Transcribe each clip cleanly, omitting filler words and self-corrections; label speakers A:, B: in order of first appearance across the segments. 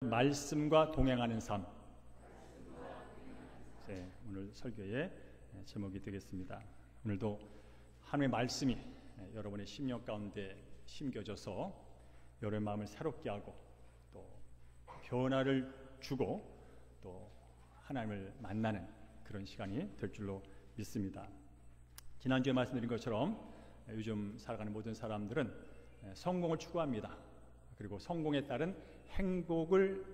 A: 말씀과 동행하는 삶. 네, 오늘 설교의 제목이 되겠습니다. 오늘도 하나님의 말씀이 여러분의 심령 가운데 심겨져서 여러분의 마음을 새롭게 하고 또 변화를 주고 또 하나님을 만나는 그런 시간이 될 줄로 믿습니다. 지난주에 말씀드린 것처럼 요즘 살아가는 모든 사람들은 성공을 추구합니다. 그리고 성공에 따른 행복을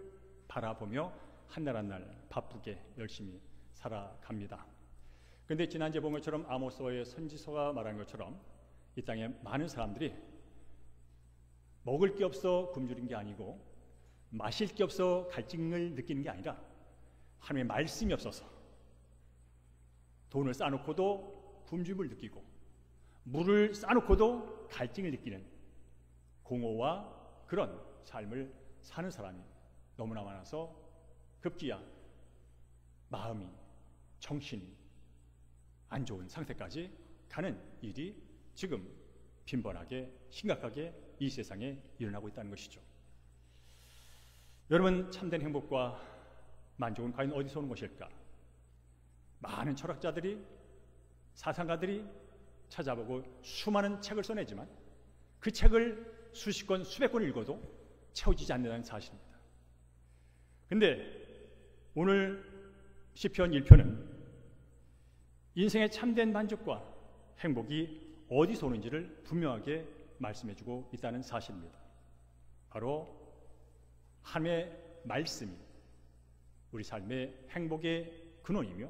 A: 바라보며 한 날 한 날 바쁘게 열심히 살아갑니다. 그런데 지난주에 본 것처럼 아모스의 선지서가 말한 것처럼 이 땅에 많은 사람들이 먹을 게 없어 굶주린 게 아니고 마실 게 없어 갈증을 느끼는 게 아니라 하나님의 말씀이 없어서 돈을 쌓아놓고도 굶주림을 느끼고 물을 쌓아놓고도 갈증을 느끼는 공허와 그런 삶을 사는 사람이 너무나 많아서 급기야 마음이 정신이 안 좋은 상태까지 가는 일이 지금 빈번하게 심각하게 이 세상에 일어나고 있다는 것이죠. 여러분, 참된 행복과 만족은 과연 어디서 오는 것일까? 많은 철학자들이 사상가들이 찾아보고 수많은 책을 써내지만 그 책을 수십 권 수백 권 읽어도 채워지지 않는다는 사실입니다. 그런데 오늘 시편 1편은 인생의 참된 만족과 행복이 어디서 오는지를 분명하게 말씀해주고 있다는 사실입니다. 바로 하나님의 말씀이 우리 삶의 행복의 근원이며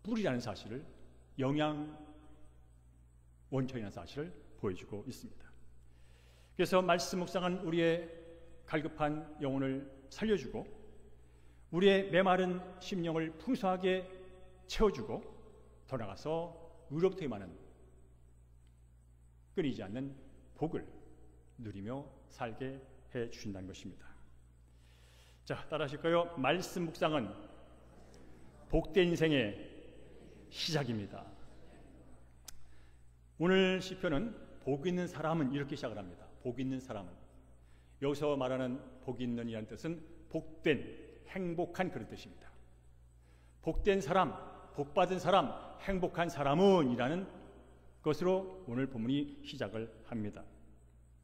A: 뿌리라는 사실을, 영양 원천이라는 사실을 보여주고 있습니다. 그래서 말씀 묵상은 우리의 갈급한 영혼을 살려주고 우리의 메마른 심령을 풍성하게 채워주고 더 나아가서 의로부터 임하는 끊이지 않는 복을 누리며 살게 해 주신다는 것입니다. 자, 따라하실까요? 말씀 묵상은 복된 인생의 시작입니다. 오늘 시편은 복 있는 사람은 이렇게 시작을 합니다. 복 있는 사람은, 여기서 말하는 복 있는 이라는 뜻은 복된, 행복한 그런 뜻입니다. 복된 사람, 복받은 사람, 행복한 사람은 이라는 것으로 오늘 본문이 시작을 합니다.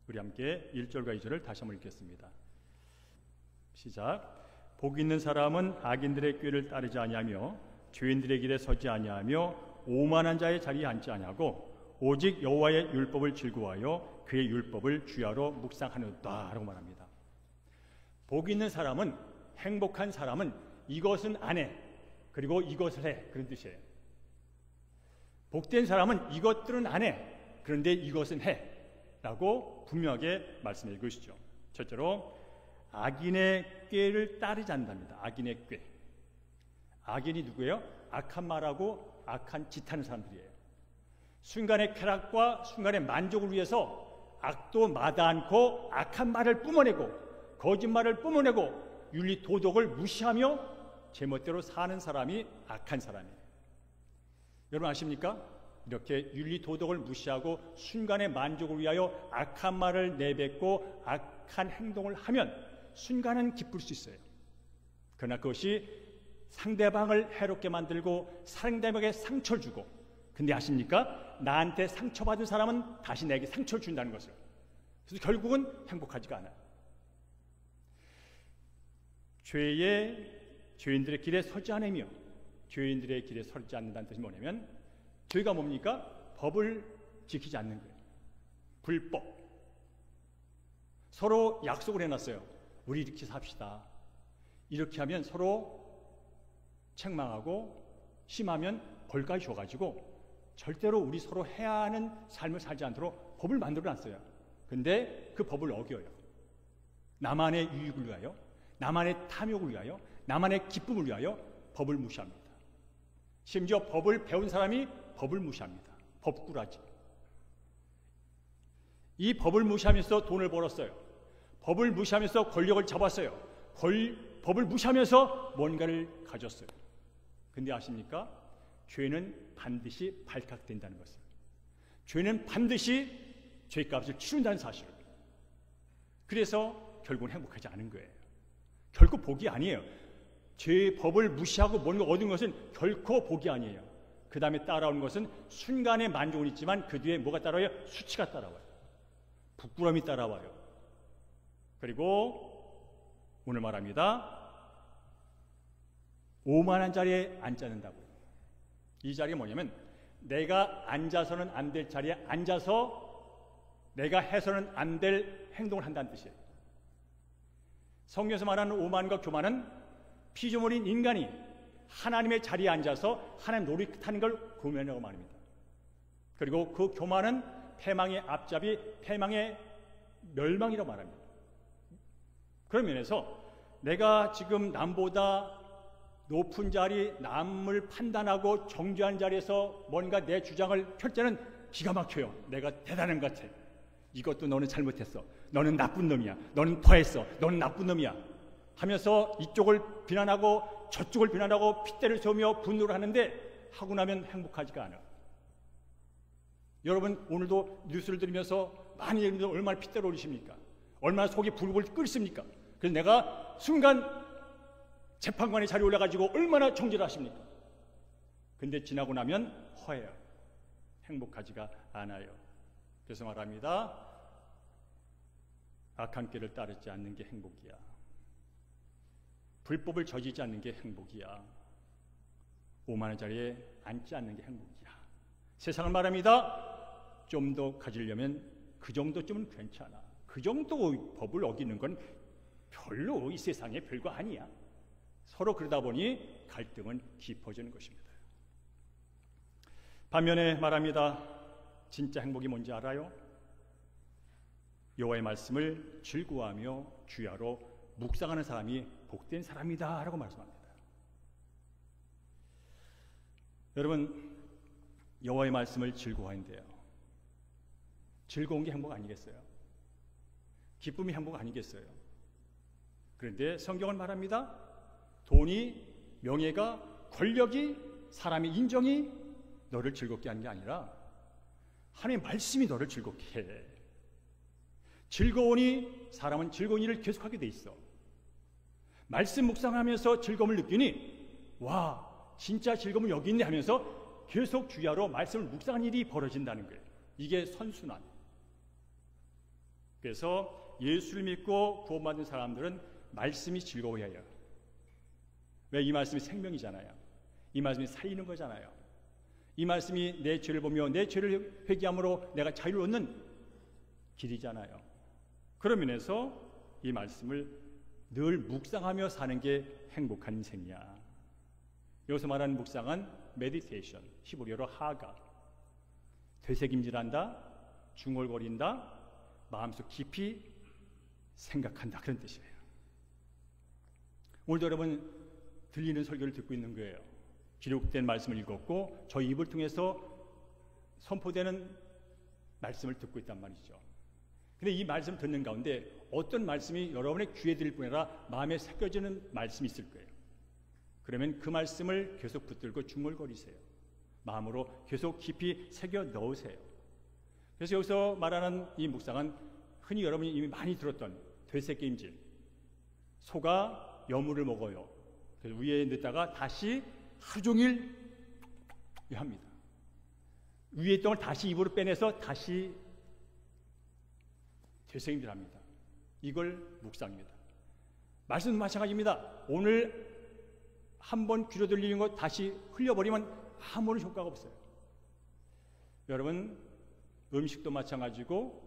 A: 우리 함께 1절과 2절을 다시 한번 읽겠습니다. 시작. 복 있는 사람은 악인들의 꾀를 따르지 아니하며 죄인들의 길에 서지 아니하며 오만한 자의 자리에 앉지 아니하고 오직 여호와의 율법을 즐거워하여 그의 율법을 주야로 묵상하노다 라고 말합니다. 복 있는 사람은, 행복한 사람은 이것은 안 해, 그리고 이것을 해, 그런 뜻이에요. 복된 사람은 이것들은 안 해, 그런데 이것은 해 라고 분명하게 말씀해 주시죠. 첫째로 악인의 꾀를 따르지 않는답니다. 악인의 꾀. 악인이 누구예요? 악한 말하고 악한 짓 하는 사람들이에요. 순간의 쾌락과 순간의 만족을 위해서 악도 마다 않고 악한 말을 뿜어내고 거짓말을 뿜어내고 윤리 도덕을 무시하며 제멋대로 사는 사람이 악한 사람이에요. 여러분 아십니까? 이렇게 윤리 도덕을 무시하고 순간의 만족을 위하여 악한 말을 내뱉고 악한 행동을 하면 순간은 기쁠 수 있어요. 그러나 그것이 상대방을 해롭게 만들고 상대방에게 상처를 주고, 근데 아십니까? 나한테 상처받은 사람은 다시 내게 상처를 준다는 것을. 그래서 결국은 행복하지가 않아요. 죄인들의 길에 서지 않으며, 죄인들의 길에 서지 않는다는 뜻이 뭐냐면 죄가 뭡니까? 법을 지키지 않는 거예요. 불법. 서로 약속을 해놨어요. 우리 이렇게 삽시다. 이렇게 하면 서로 책망하고 심하면 벌까지 줘가지고 절대로 우리 서로 해야 하는 삶을 살지 않도록 법을 만들어놨어요. 근데 그 법을 어겨요. 나만의 유익을 위하여, 나만의 탐욕을 위하여, 나만의 기쁨을 위하여 법을 무시합니다. 심지어 법을 배운 사람이 법을 무시합니다. 법꾸라지. 이 법을 무시하면서 돈을 벌었어요. 법을 무시하면서 권력을 잡았어요. 법을 무시하면서 뭔가를 가졌어요. 근데 아십니까? 죄는 반드시 발각된다는 것을. 죄는 반드시 죄값을 치른다는 사실을. 그래서 결국은 행복하지 않은 거예요. 결코 복이 아니에요. 죄의 법을 무시하고 뭔가 얻은 것은 결코 복이 아니에요. 그 다음에 따라오는 것은 순간의 만족은 있지만 그 뒤에 뭐가 따라와요? 수치가 따라와요. 부끄러움이 따라와요. 그리고 오늘 말합니다. 오만한 자리에 앉지 않는다고요. 이 자리가 뭐냐면 내가 앉아서는 안 될 자리에 앉아서 내가 해서는 안 될 행동을 한다는 뜻이에요. 성경에서 말하는 오만과 교만은 피조물인 인간이 하나님의 자리에 앉아서 하나님 노릇하는 걸 교만이라고 말합니다. 그리고 그 교만은 패망의 앞잡이, 패망의 멸망이라고 말합니다. 그런 면에서 내가 지금 남보다 높은 자리, 남을 판단하고 정죄하는 자리에서 뭔가 내 주장을 펼 때는 기가 막혀요. 내가 대단한 것 같아. 이것도 너는 잘못했어. 너는 나쁜 놈이야. 너는 더했어. 너는 나쁜 놈이야. 하면서 이쪽을 비난하고 저쪽을 비난하고 핏대를 세우며 분노를 하는데 하고 나면 행복하지가 않아. 여러분 오늘도 뉴스를 들으면서 많이 들으면서 얼마나 핏대를 올리십니까? 얼마나 속이 불불 끓습니까? 그래서 내가 순간 재판관의 자리에 올라가지고 얼마나 정죄를 하십니까? 근데 지나고 나면 허해요. 행복하지가 않아요. 그래서 말합니다. 악한 길을 따르지 않는 게 행복이야. 불법을 저지지 않는 게 행복이야. 오만한 자리에 앉지 않는 게 행복이야. 세상을 말합니다. 좀 더 가지려면 그 정도쯤은 괜찮아. 그 정도 법을 어기는 건 별로 이 세상에 별거 아니야. 서로 그러다 보니 갈등은 깊어지는 것입니다. 반면에 말합니다. 진짜 행복이 뭔지 알아요? 여호와의 말씀을 즐거워하며 주야로 묵상하는 사람이 복된 사람이다 라고 말씀합니다. 여러분 여호와의 말씀을 즐거워하는데요. 즐거운 게 행복 아니겠어요? 기쁨이 행복 아니겠어요? 그런데 성경은 말합니다. 돈이, 명예가, 권력이, 사람의 인정이 너를 즐겁게 하는 게 아니라 하나님의 말씀이 너를 즐겁게 해. 즐거우니 사람은 즐거운 일을 계속하게 돼 있어. 말씀 묵상하면서 즐거움을 느끼니 와 진짜 즐거움을 여기 있네 하면서 계속 주야로 말씀을 묵상하는 일이 벌어진다는 거예요. 이게 선순환. 그래서 예수를 믿고 구원받은 사람들은 말씀이 즐거워야 해요. 왜? 이 말씀이 생명이잖아요. 이 말씀이 살리는 거잖아요. 이 말씀이 내 죄를 보며 내 죄를 회개함으로 내가 자유를 얻는 길이잖아요. 그런 면에서 이 말씀을 늘 묵상하며 사는 게 행복한 인생이야. 여기서 말하는 묵상은 메디테이션, 히브리어로 하가. 되새김질한다, 중얼거린다, 마음속 깊이 생각한다 그런 뜻이에요. 오늘도 여러분 들리는 설교를 듣고 있는 거예요. 기록된 말씀을 읽었고 저희 입을 통해서 선포되는 말씀을 듣고 있단 말이죠. 근데 이 말씀 듣는 가운데 어떤 말씀이 여러분의 귀에 들릴 뿐 아니라 마음에 새겨지는 말씀이 있을 거예요. 그러면 그 말씀을 계속 붙들고 중얼거리세요. 마음으로 계속 깊이 새겨 넣으세요. 그래서 여기서 말하는 이 묵상은 흔히 여러분이 이미 많이 들었던 되새김질. 소가 여물을 먹어요. 그래서 위에 넣다가 다시 하루 종일 합니다. 위에 있던 걸 다시 입으로 빼내서 다시 되새김질합니다. 이걸 묵상입니다. 말씀도 마찬가지입니다. 오늘 한번 귀로 들리는 것 다시 흘려버리면 아무런 효과가 없어요. 여러분 음식도 마찬가지고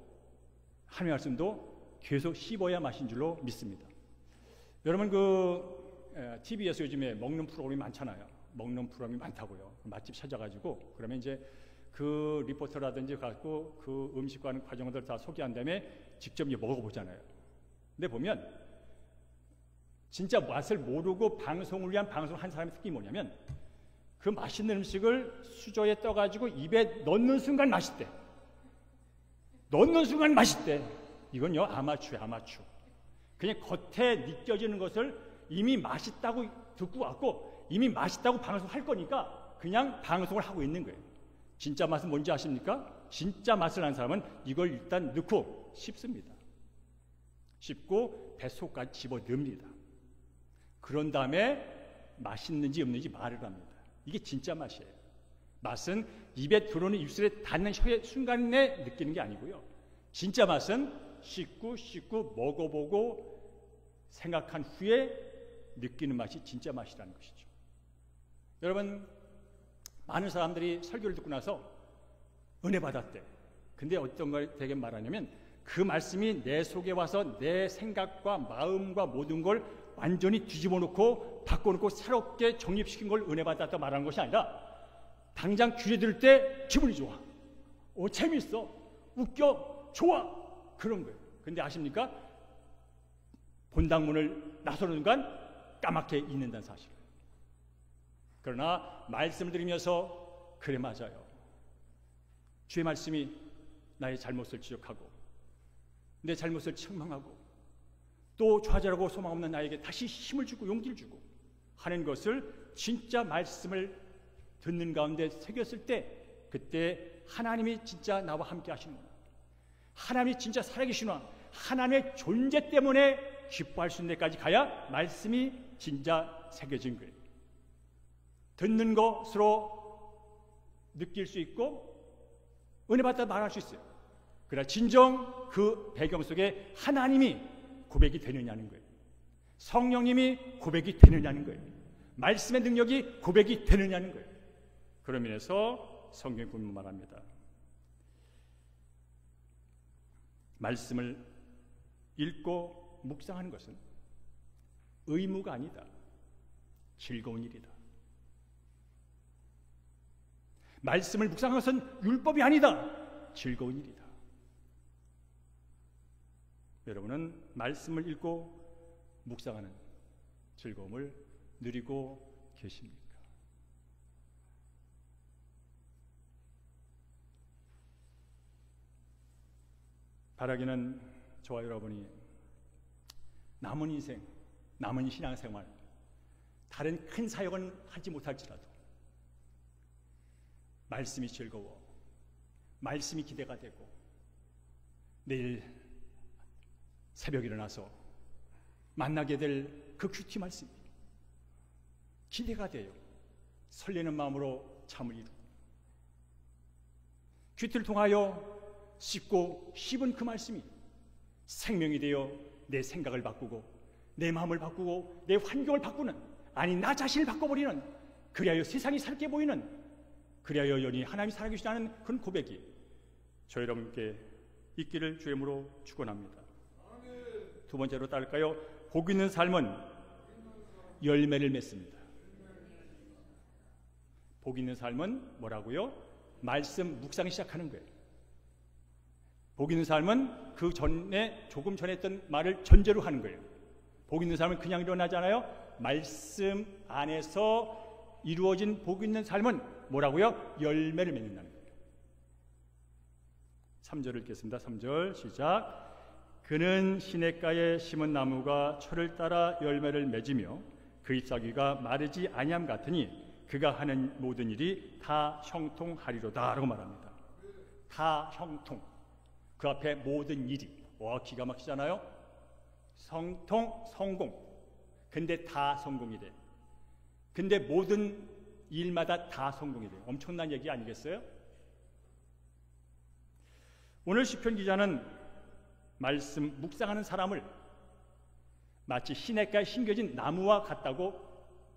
A: 하나님의 말씀도 계속 씹어야 맛인 줄로 믿습니다. 여러분 TV에서 요즘에 먹는 프로그램이 많잖아요. 먹는 프로그램이 많다고요. 맛집 찾아가지고 그러면 이제 그 리포터라든지 갖고 그 음식과 하는 과정들을 다 소개한 다음에 직접 이제 먹어보잖아요. 근데 보면 진짜 맛을 모르고 방송을 위한 방송을 한 사람의 특징이 뭐냐면 그 맛있는 음식을 수저에 떠가지고 입에 넣는 순간 맛있대. 넣는 순간 맛있대. 이건요 아마추어야 아마추어. 그냥 겉에 느껴지는 것을 이미 맛있다고 듣고 왔고 이미 맛있다고 방송할 거니까 그냥 방송을 하고 있는 거예요. 진짜 맛은 뭔지 아십니까? 진짜 맛을 아는 사람은 이걸 일단 넣고 씹습니다. 씹고 뱃속까지 집어넣습니다. 그런 다음에 맛있는지 없는지 말을 합니다. 이게 진짜 맛이에요. 맛은 입에 들어오는 입술에 닿는 혀의 순간에 느끼는 게 아니고요. 진짜 맛은 씹고 먹어보고 생각한 후에 느끼는 맛이 진짜 맛이라는 것이죠. 여러분, 많은 사람들이 설교를 듣고 나서 은혜 받았대. 근데 어떤 걸 되게 말하냐면 그 말씀이 내 속에 와서 내 생각과 마음과 모든 걸 완전히 뒤집어 놓고 바꿔놓고 새롭게 정립시킨 걸 은혜 받았다 말하는 것이 아니라 당장 귀에 들을 때 기분이 좋아. 재밌어. 웃겨. 좋아. 그런 거예요. 근데 아십니까? 본당문을 나서는 순간 까맣게 잊는다는 사실을. 그러나 말씀을 들으면서 그래 맞아요. 주의 말씀이 나의 잘못을 지적하고 내 잘못을 책망하고 또 좌절하고 소망 없는 나에게 다시 힘을 주고 용기를 주고 하는 것을 진짜 말씀을 듣는 가운데 새겼을 때 그때 하나님이 진짜 나와 함께 하시는구나. 하나님이 진짜 살아계시구나. 하나님의 존재 때문에 기뻐할 수 있는 데까지 가야 말씀이 진짜 새겨진 거예요. 듣는 것으로 느낄 수 있고 은혜 받다 말할 수 있어요. 그러나 진정 그 배경 속에 하나님이 고백이 되느냐는 거예요. 성령님이 고백이 되느냐는 거예요. 말씀의 능력이 고백이 되느냐는 거예요. 그런 면에서 성경이 분명 말합니다. 말씀을 읽고 묵상하는 것은 의무가 아니다. 즐거운 일이다. 말씀을 묵상하는 것은 율법이 아니다. 즐거운 일이다. 여러분은 말씀을 읽고 묵상하는 즐거움을 누리고 계십니까? 바라기는 저와 여러분이 남은 인생, 남은 신앙생활, 다른 큰 사역은 하지 못할지라도 말씀이 즐거워, 말씀이 기대가 되고 내일 새벽에 일어나서 만나게 될 그 큐티 말씀이 기대가 돼요. 설레는 마음으로 잠을 이루고 큐티를 통하여 씹은 그 말씀이 생명이 되어 내 생각을 바꾸고 내 마음을 바꾸고 내 환경을 바꾸는, 아니 나 자신을 바꿔버리는, 그리하여 세상이 살게 보이는, 그리하여 연히 하나님이 살아계시다는 그런 고백이 저 여러분께 있기를 주의 이름으로 축원합니다. 두 번째로 따를까요? 복 있는 삶은 열매를 맺습니다. 복 있는 삶은 뭐라고요? 말씀 묵상 시작하는 거예요. 복 있는 삶은 그 전에 조금 전에 했던 말을 전제로 하는 거예요. 복 있는 삶은 그냥 일어나잖아요. 말씀 안에서 이루어진 복 있는 삶은 뭐라고요? 열매를 맺는다는 거예요. 3절을 읽겠습니다. 3절 시작. 그는 시냇가에 심은 나무가 철을 따라 열매를 맺으며 그 잎사귀가 마르지 아니함 같으니 그가 하는 모든 일이 다 형통하리로다 라고 말합니다. 다 형통. 그 앞에 모든 일이, 기가 막히잖아요. 성통, 성공. 근데 다 성공이 돼. 근데 모든 일마다 다 성공이 돼요. 엄청난 얘기 아니겠어요? 오늘 시편 기자는 말씀 묵상하는 사람을 마치 시냇가에 심겨진 나무와 같다고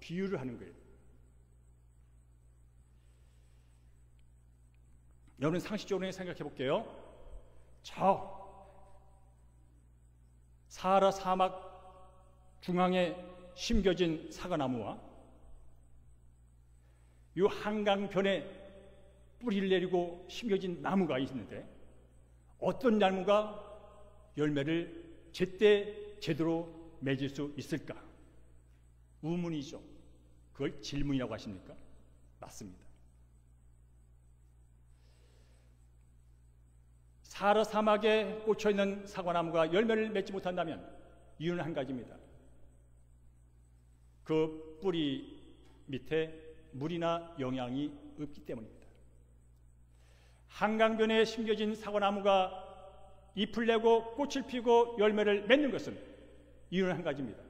A: 비유를 하는 거예요. 여러분 상식적으로 생각해 볼게요. 저 사하라 사막 중앙에 심겨진 사과나무와 이 한강변에 뿌리를 내리고 심겨진 나무가 있는데 어떤 나무가 열매를 제때 제대로 맺을 수 있을까? 우문이죠. 그걸 질문이라고 하십니까? 맞습니다. 사하라 사막에 꽂혀있는 사과나무가 열매를 맺지 못한다면 이유는 한 가지입니다. 그 뿌리 밑에 물이나 영양이 없기 때문입니다. 한강변에 심겨진 사과나무가 잎을 내고 꽃을 피고 열매를 맺는 것은 이유는 한 가지입니다.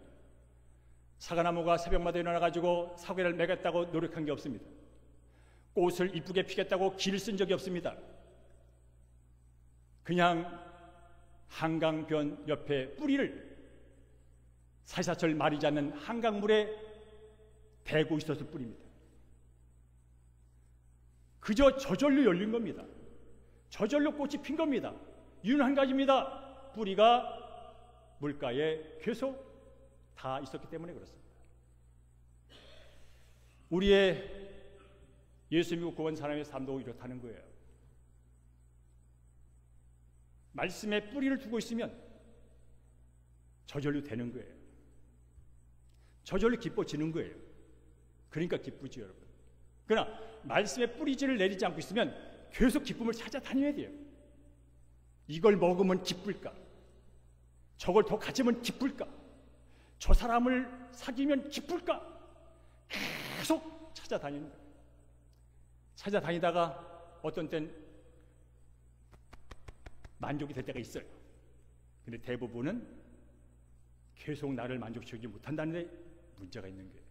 A: 사과나무가 새벽마다 일어나가지고 사과를 맺겠다고 노력한 게 없습니다. 꽃을 이쁘게 피겠다고 길을 쓴 적이 없습니다. 그냥 한강변 옆에 뿌리를 사시사철 마르지 않는 한강물에 대고 있었을 뿐입니다. 그저 저절로 열린 겁니다. 저절로 꽃이 핀 겁니다. 이유는 한 가지입니다. 뿌리가 물가에 계속 다 있었기 때문에 그렇습니다. 우리의 예수 믿고 구원 사람의 삶도 이렇다는 거예요. 말씀에 뿌리를 두고 있으면 저절로 되는 거예요. 저절로 기뻐지는 거예요. 그러니까 기쁘지 여러분. 그러나 말씀에 뿌리질을 내리지 않고 있으면 계속 기쁨을 찾아다녀야 돼요. 이걸 먹으면 기쁠까? 저걸 더 가지면 기쁠까? 저 사람을 사귀면 기쁠까? 계속 찾아다니는 거예요. 찾아다니다가 어떤 땐 만족이 될 때가 있어요. 근데 대부분은 계속 나를 만족시키지 못한다는 데 문제가 있는 거예요.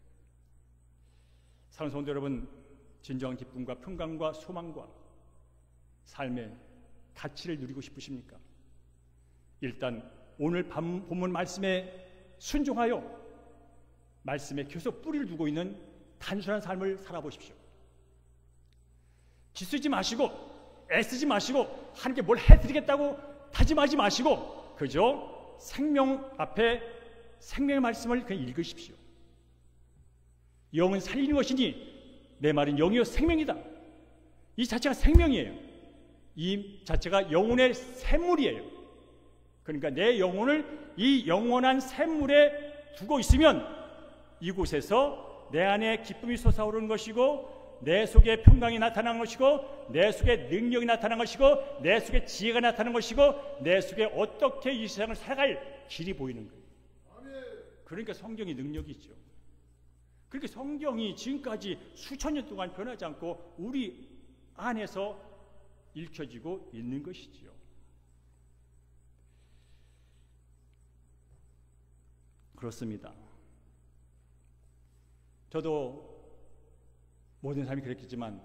A: 사랑하는 성도 여러분, 진정한 기쁨과 평강과 소망과 삶의 가치를 누리고 싶으십니까? 일단 오늘 본문 말씀에 순종하여 말씀에 계속 뿌리를 두고 있는 단순한 삶을 살아보십시오. 기쓰지 마시고 애쓰지 마시고 하나님께 뭘 해드리겠다고 다짐하지 마시고 그저 생명 앞에 생명의 말씀을 그냥 읽으십시오. 영은 살리는 것이니 내 말은 영이요 생명이다. 이 자체가 생명이에요. 이 자체가 영혼의 샘물이에요. 그러니까 내 영혼을 이 영원한 샘물에 두고 있으면 이곳에서 내 안에 기쁨이 솟아오르는 것이고 내 속에 평강이 나타나는 것이고 내 속에 능력이 나타나는 것이고 내 속에 지혜가 나타나는 것이고 내 속에 어떻게 이 세상을 살아갈 길이 보이는 거예요. 그러니까 성경이 능력이 있죠. 그렇게 성경이 지금까지 수천 년 동안 변하지 않고 우리 안에서 읽혀지고 있는 것이지요. 그렇습니다. 저도 모든 삶이 그랬겠지만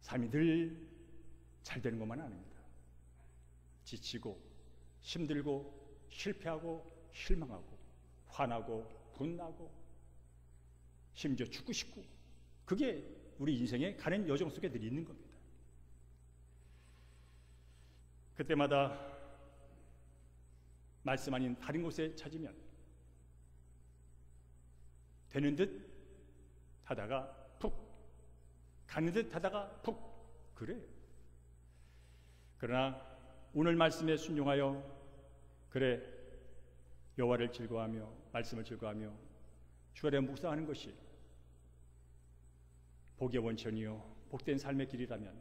A: 삶이 늘 잘 되는 것만 아닙니다. 지치고 힘들고 실패하고 실망하고 화나고 분나고 심지어 죽고 싶고 그게 우리 인생의 가는 여정 속에 늘 있는 겁니다. 그때마다 말씀 아닌 다른 곳에 찾으면 되는 듯 하다가 푹 가는 듯 하다가 푹 그래요. 그러나 오늘 말씀에 순종하여 그래 여호와를 즐거워하며 말씀을 즐거워하며 주 아래 묵상하는 것이 복의 원천이요 복된 삶의 길이라면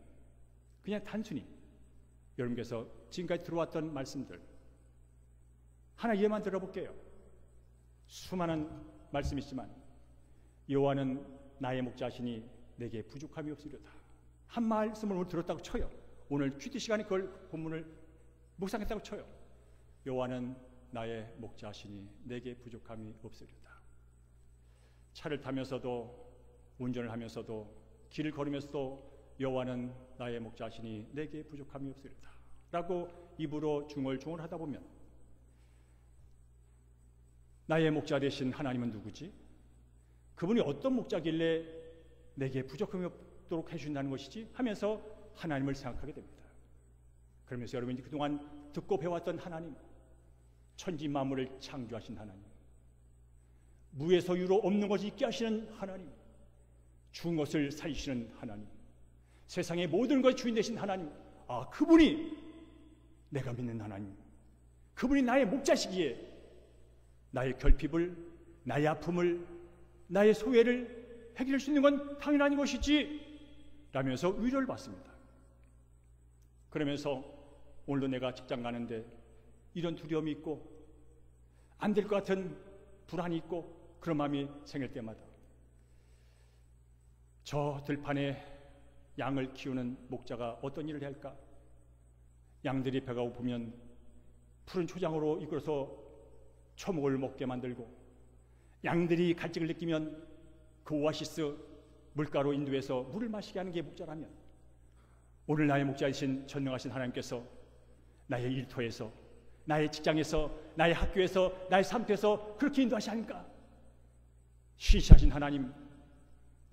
A: 그냥 단순히 여러분께서 지금까지 들어왔던 말씀들 하나 예만 들어볼게요. 수많은 말씀이지만 여호와는 나의 목자시니 내게 부족함이 없으리로다. 한 말씀을 오늘 들었다고 쳐요. 오늘 퀴즈 시간에 그걸 본문을 묵상했다고 쳐요. 여호와는 나의 목자시니 내게 부족함이 없으리로다. 차를 타면서도 운전을 하면서도 길을 걸으면서도 여호와는 나의 목자시니 내게 부족함이 없으리로다 라고 입으로 중얼중얼하다 보면 나의 목자 되신 하나님은 누구지? 그분이 어떤 목자길래 내게 부족함이 없도록 해주신다는 것이지? 하면서 하나님을 생각하게 됩니다. 그러면서 여러분이 그동안 듣고 배웠던 하나님, 천지 만물을 창조하신 하나님, 무에서 유로 없는 것을 있게 하시는 하나님, 죽은 것을 살리시는 하나님, 세상의 모든 것의 주인 되신 하나님, 아, 그분이 내가 믿는 하나님, 그분이 나의 목자시기에 나의 결핍을, 나의 아픔을, 나의 소외를 해결할 수 있는 건 당연한 것이지 라면서 위로를 받습니다. 그러면서 오늘도 내가 직장 가는데 이런 두려움이 있고 안 될 것 같은 불안이 있고 그런 마음이 생길 때마다 저 들판에 양을 키우는 목자가 어떤 일을 할까? 양들이 배가 고프면 푸른 초장으로 이끌어서 초목을 먹게 만들고 양들이 갈증을 느끼면 그 오아시스 물가로 인도해서 물을 마시게 하는 게 목자라면, 오늘 나의 목자이신 전능하신 하나님께서 나의 일터에서, 나의 직장에서, 나의 학교에서, 나의 삶에서 그렇게 인도하시니까, 신실하신 하나님,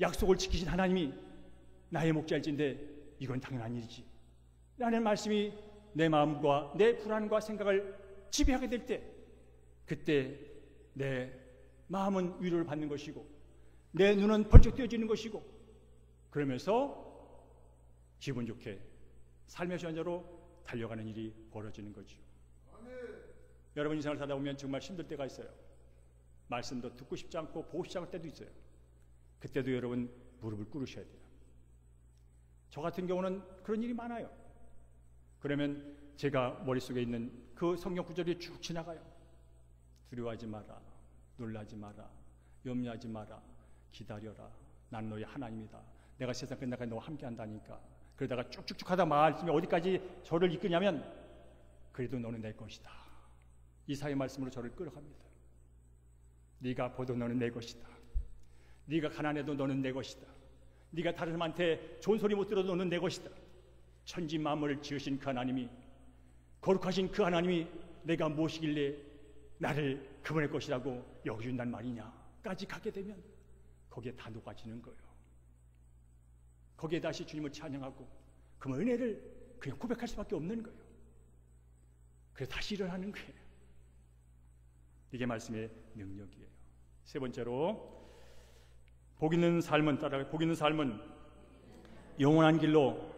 A: 약속을 지키신 하나님이 나의 목자일진데 이건 당연한 일이지 라는 말씀이 내 마음과 내 불안과 생각을 지배하게 될 때, 그때 내 마음은 위로를 받는 것이고 내 눈은 번쩍 뜨여지는 것이고, 그러면서 기분 좋게 삶의 전자로 달려가는 일이 벌어지는 거죠. 여러분 인생을 살다 보면 정말 힘들 때가 있어요. 말씀도 듣고 싶지 않고 보고 싶지 않을 때도 있어요. 그때도 여러분 무릎을 꿇으셔야 돼요. 저 같은 경우는 그런 일이 많아요. 그러면 제가 머릿속에 있는 그 성경 구절이 쭉 지나가요. 두려워하지 마라, 놀라지 마라, 염려하지 마라, 기다려라, 난 너의 하나님이다, 내가 세상 끝나까지 너와 함께 한다니까. 그러다가 쭉쭉쭉 하다 말씀이 어디까지 저를 이끄냐면, 그래도 너는 내 것이다. 이사의 말씀으로 저를 끌어갑니다. 네가 아파도 너는 내 것이다. 네가 가난해도 너는 내 것이다. 네가 다른 사람한테 좋은 소리 못 들어도 너는 내 것이다. 천지 만물을 지으신 그 하나님이, 거룩하신 그 하나님이 내가 무엇이길래 나를 그분의 것이라고 여겨준단 말이냐까지 가게 되면 거기에 다 녹아지는 거예요. 거기에 다시 주님을 찬양하고 그 은혜를 그냥 고백할 수밖에 없는 거예요. 그래서 다시 일어나는 거예요. 이게 말씀의 능력이에요. 세 번째로, 복 있는 삶은 영원한 길로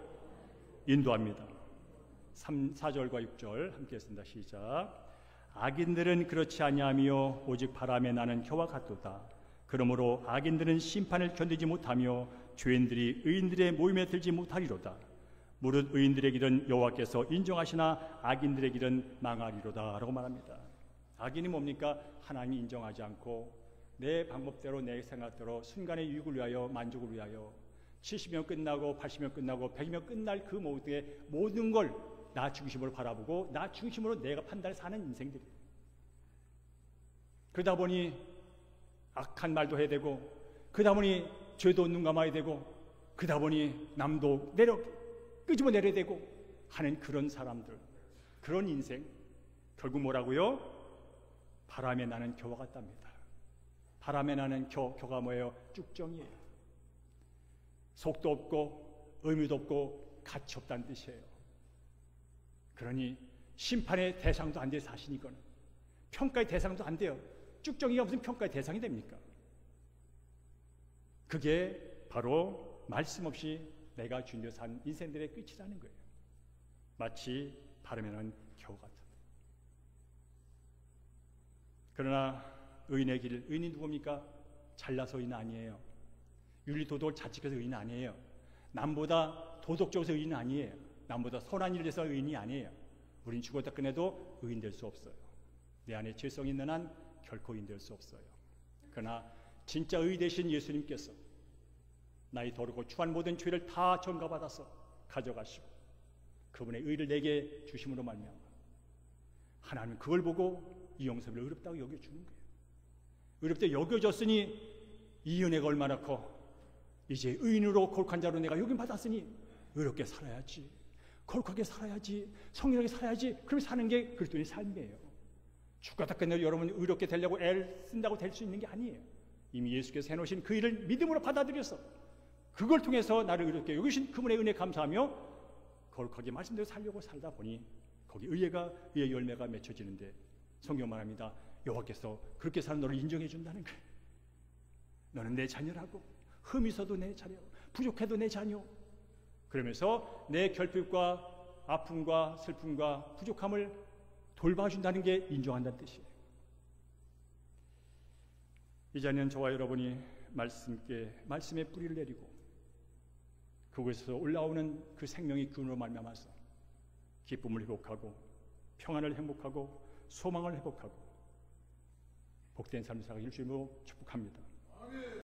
A: 인도합니다. 4절과 6절 함께 했습니다. 시작. 악인들은 그렇지 아니하며 오직 바람에 나는 겨와 같도다. 그러므로 악인들은 심판을 견디지 못하며 죄인들이 의인들의 모임에 들지 못하리로다. 무릇 의인들의 길은 여호와께서 인정하시나 악인들의 길은 망하리로다 라고 말합니다. 악인이 뭡니까? 하나님이 인정하지 않고 내 방법대로, 내 생각대로 순간의 유익을 위하여, 만족을 위하여 70년 끝나고 80년 끝나고 100년 끝날 그 모든 걸 나 중심으로 바라보고 나 중심으로 내가 판단을 사는 인생들이에요. 그러다 보니 악한 말도 해야 되고, 그러다 보니 죄도 눈 감아야 되고, 그러다 보니 남도 끄집어 내려야 되고 하는 그런 사람들, 그런 인생, 결국 뭐라고요? 바람에 나는 겨와 같답니다. 바람에 나는 겨가 뭐예요? 쭉정이에요. 속도 없고 의미도 없고 가치 없다는 뜻이에요. 그러니 심판의 대상도 안 돼요. 사실이거든. 평가의 대상도 안 돼요. 쭉정이가 무슨 평가의 대상이 됩니까? 그게 바로 말씀 없이 내가 주님을 산 인생들의 끝이라는 거예요. 마치 바람에 나는 겨우 같은. 그러나 의인의 길, 의인이 누굽니까? 잘나서 의인 아니에요. 윤리도덕을 잘 지켜서 의인 아니에요. 남보다 도덕적으로 의인 아니에요. 남보다 선한 일을 해서 의인이 아니에요. 우린 죽었다 끝내도 의인 될 수 없어요. 내 안에 죄성이 있는 한 결코 의인 될 수 없어요. 그러나 진짜 의 되신 예수님께서 나의 더럽고 추한 모든 죄를 다 전가받아서 가져가시고 그분의 의를 내게 주심으로 말미암아 하나님은 그걸 보고 이 영섭을 의롭다고 여겨주는 거예요. 의롭게 여겨졌으니 이 은혜가 얼마나 커. 이제 의인으로 거룩한 자로 내가 여김받았으니 의롭게 살아야지, 거룩하게 살아야지, 성실하게 살아야지. 그럼 사는 게 그리스도인의 삶이에요. 죽었다 끝내도 여러분 의롭게 되려고 애를 쓴다고 될 수 있는 게 아니에요. 이미 예수께서 해놓으신 그 일을 믿음으로 받아들여서 그걸 통해서 나를 의롭게 여기신 그분의 은혜에 감사하며 거룩하게 말씀대로 살려고 살다 보니 거기 의의 열매가 맺혀지는데, 성경 말합니다. 여호와께서 그렇게 사는 너를 인정해 준다는 거예요. 너는 내 자녀라고, 흠이 있어도 내 자녀, 부족해도 내 자녀. 그러면서 내 결핍과 아픔과 슬픔과 부족함을 돌봐준다는 게 인정한다는 뜻이에요. 이제는 저와 여러분이 말씀의 뿌리를 내리고 그곳에서 올라오는 그 생명의 기운으로 말미암아서 기쁨을 회복하고 평안을 행복하고 소망을 회복하고 복된 삶을 살아가길 주님으로 축복합니다.